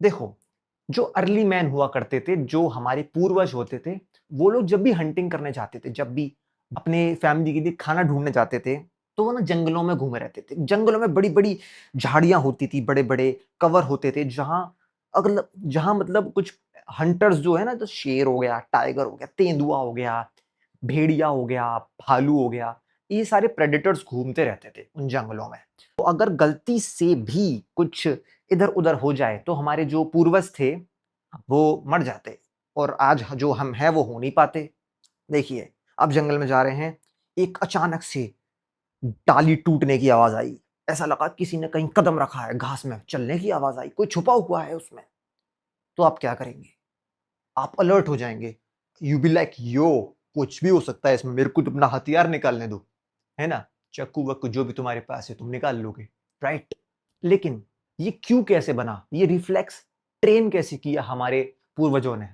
देखो, जो early man हुआ करते थे, जो हमारे पूर्वज होते थे, वो लोग जब भी हंटिंग करने जाते थे, जब भी अपने फैमिली के लिए खाना ढूँढने जाते थे, तो वो ना जंगलों में घूमे रहते थे। जंगलों में बड़ी-बड़ी झाड़ियाँ होती थी, बड़े-बड़े कवर होते थे, जहाँ मतलब कुछ हंटर्स जो है ना, तो शेर हो गया, टाइगर हो गया, तेंदुआ हो गया, भेड़िया हो गया, भालू हो गया, ये सारे प्रेडेटर्स घूमते रहते थे उन जंगलों में। तो अगर गलती से भी कुछ इधर-उधर हो जाए, तो हमारे जो पूर्वज थे, वो मर जाते और आज जो हम हैं, वो हो नहीं पाते। देखिए, आप जंगल में जा रहे हैं, एक अचानक से डाली टूटने की आवाज़ आई। ऐसा लगा किसी ने कहीं कदम रखा है घास में, चलने की आवाज़ आई, कोई छुपा हुआ है उसमें। तो आप क्या करेंगे? आप अलर्ट हो जाएँगे। यू बी लाइक यो कुछ भी हो सकता है इसमें, मेरे को तो अपना हथियार निकालने दो, है ना? चाकू-वाकू जो भी तुम्हारे पास है तुम निकाल लोगे, राइट? लेकिन ये क्यों कैसे बना? ये रिफ्लेक्स ट्रेन कैसे किया हमारे पूर्वजों ने?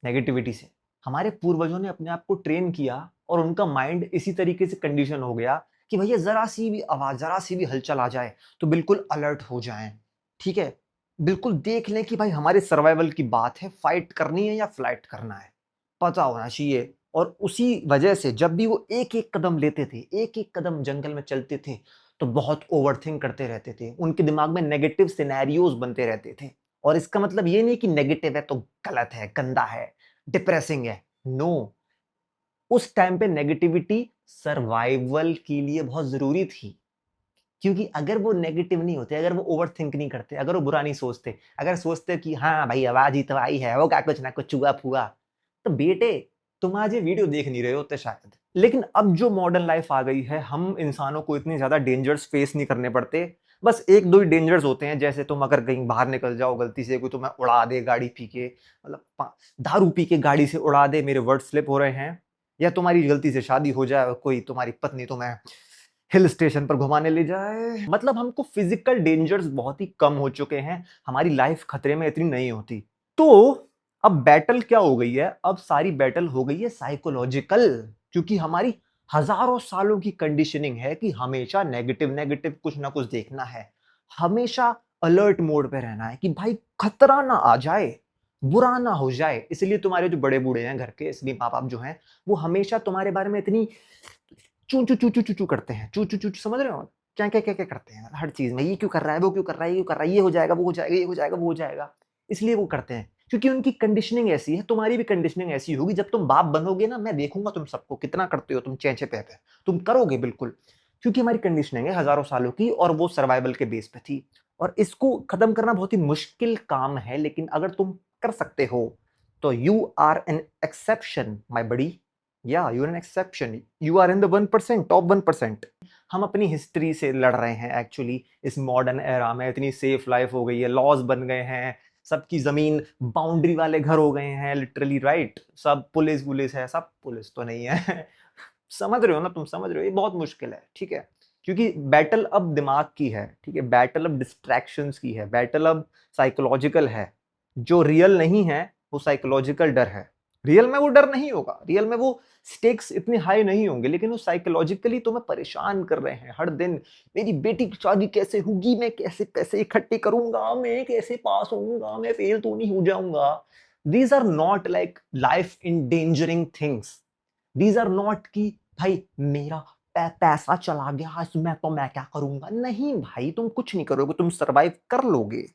नेगेटिविटी से। हमारे पूर्वजों ने अपने आप को ट्रेन किया और उनका माइंड इसी तरीके से कंडीशन हो गया कि भैया ज़रा-सी भी आवाज़, ज़रा-सी भी हलचल आ जाए, तो बिल्कुल अलर्ट हो जाएँ, ठीक है? बिल्कुल देख लें कि भाई हमारे सर्वाइवल की बात है, फाइट करनी है या फ्लाइट करना है, पता होना चाहिए। और उसी वजह से जब भी वो एक-एक कदम लेते थे, एक-एक कदम जंगल में चलते थे, तो बहुत ओवरथिंक करते रहते थे। उनके दिमाग में नेगेटिव सिनेरियोज़ बनते रहते थे। और इसका मतलब ये नहीं कि नेगेटिव है तो गलत है, गंदा है, डिप्रेसिंग है। नो, उस टाइम पे नेगेटिविटी सर्वाइवल के लिए बहुत ज़रूरी थी। क्योंकि अगर वो नेगेटिव नहीं होते, अगर वो ओवरथिंक नहीं करते, अगर वो बुरा नहीं सोचते, अगर सोचते कि हाँ भाई आवाज़ ही तो आई है, होगा कुछ ना कुछ चूहा-फूहा, तो बेटे तुम आज ये वीडियो देख नहीं रहे होते शायद। लेकिन अब जो मॉडर्न लाइफ आ गई है, हम इंसानों को इतने ज़्यादा डेंजर्स फेस नहीं करने पड़ते। बस 1-2 ही डेंजर्स होते हैं, जैसे तुम अगर कहीं बाहर निकल जाओ गलती से कोई तुम्हें उड़ा दे गाड़ी पी के, मतलब दारू पी के गाड़ी से उड़ा दे, मेरे वर्ड स्लिप हो रहे हैं, या तुम्हारी गलती से शादी हो जाए और कोई तुम्हारी पत्नी तुम्हें हिल स्टेशन पर घुमाने ले जाए। मतलब हमको फिजिकल डेंजर्स बहुत ही कम हो चुके हैं, हमारी लाइफ खतरे में इतनी नहीं होती। तो अब बैटल क्या हो गई है? अब सारी बैटल हो गई है साइकोलॉजिकल, क्योंकि हमारी हजारों सालों की कंडीशनिंग है कि हमेशा नेगेटिव नेगेटिव कुछ ना कुछ देखना है, हमेशा अलर्ट मोड पे रहना है कि भाई खतरा ना आ जाए, बुरा ना हो जाए। इसलिए तुम्हारे जो बड़े बूढ़े हैं घर के, इसलिए माँ बाप जो हैं, वो हमेशा तुम्हारे बारे में इतनी चू चू चू चू चू चू करते हैं, चू चू चू समझ रहे हो? क्या क्या क्या क्या करते हैं हर चीज में, ये क्यों कर रहा है, वो क्यों कर रहा है, ये क्यों कर रहा है, ये हो जाएगा, वो हो जाएगा, ये हो जाएगा, वो हो जाएगा। इसलिए वो करते हैं क्योंकि उनकी कंडीशनिंग ऐसी है। तुम्हारी भी कंडीशनिंग ऐसी होगी, जब तुम बाप बनोगे ना, मैं देखूंगा तुम सबको कितना करते हो तुम चेंचे पे, तुम करोगे बिल्कुल, क्योंकि हमारी कंडीशनिंग है हजारों सालों की और वो सर्वाइवल के बेस पे थी। और इसको खत्म करना बहुत ही मुश्किल काम है, लेकिन अगर तुम कर सकते हो तो you are an exception my buddy. या you are an exception, you are in the 1%, top 1%। हम अपनी हिस्ट्री से लड़ रहे हैं एक्चुअली। इस मॉडर्न एरा में इतनी सेफ लाइफ हो गई है, लॉज बन गए हैं, सबकी जमीन बाउंड्री वाले घर हो गए हैं लिटरली, राइट? सब पुलिस वुलिस है, सब पुलिस तो नहीं है समझ रहे हो ना, तुम समझ रहे हो, ये बहुत मुश्किल है, ठीक है? क्योंकि बैटल अब दिमाग की है, ठीक है? बैटल अब डिस्ट्रैक्शंस की है, बैटल अब साइकोलॉजिकल है। जो रियल नहीं है वो साइकोलॉजिकल डर है। रियल में वो डर नहीं होगा, रियल में वो स्टेक्स इतने हाई नहीं होंगे, लेकिन वो साइकोलॉजिकली तुम्हें परेशान कर रहे हैं हर दिन। मेरी बेटी की शादी कैसे होगी, मैं कैसे पैसे इकट्ठे करूंगा, मैं कैसे पास होऊंगा, मैं फेल तो नहीं हो जाऊंगा। These are not like life endangering things. These are not कि भाई मेरा पैसा चला गया इसमें तो मैं क्या करूंगा। नहीं भाई, तुम कुछ नहीं करोगे, तुम सरवाइव कर लोगे।